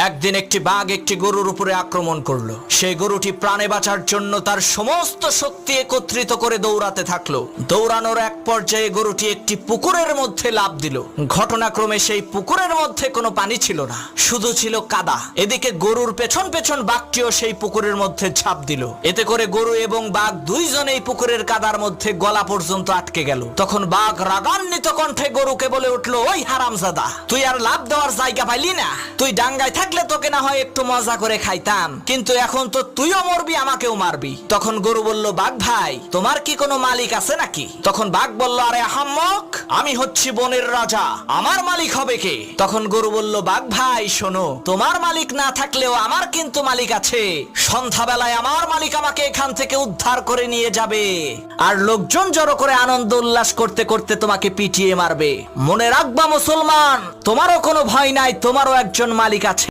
একদিন একটি বাঘ একটি গরুর উপরে আক্রমণ করলো। সেই গরুটি প্রাণে বাঁচার জন্য তার সমস্ত শক্তি একত্রিত করে দৌড়াতে থাকলো। দৌড়ানোর এক পর্যায়ে গরুটি একটি পুকুরের মধ্যে লাফ দিল। ঘটনাক্রমে সেই পুকুরের মধ্যে কোনো পানি ছিল না, শুধু ছিল কাদা। এদিকে গরুর পেছন পেছন বাঘটিও সেই পুকুরের মধ্যে ঝাঁপ দিল। এতে করে গরু এবং বাঘ দুইজনেই পুকুরের কাদার মধ্যে গলা পর্যন্ত আটকে গেল। তখন বাঘ রাগান্বিত কণ্ঠে গরুকে বলে উঠলো, ওই হারামজাদা, তুই আর লাফ দেওয়ার জায়গা পাইলি না? তুই ডাঙ্গায় থাকলে তোকে না হয় একটু মজা করে খাইতাম, কিন্তু এখন তো তুইও মরবি, আমাকেও মারবি। তখন গরু বলল, বাঘ ভাই, তোমার কি কোনো মালিক আছে নাকি? তখন বাঘ বলল, আরে আহাম্মক, আমি হচ্ছি বনের রাজা, আমার মালিক হবে কে? তখন গরু বলল, বাঘ ভাই শোনো, তোমার মালিক না থাকলেও আমার কিন্তু মালিক আছে। সন্ধ্যাবেলায় আমার মালিক আমাকে এখান থেকে উদ্ধার করে নিয়ে যাবে, আর লোকজন জড়ো করে আনন্দ উল্লাস করতে করতে তোমাকে পিটিয়ে মারবে। মনে রাখবা মুসলমান, তোমারও কোনো ভয় নাই, তোমারও একজন মালিক আছে।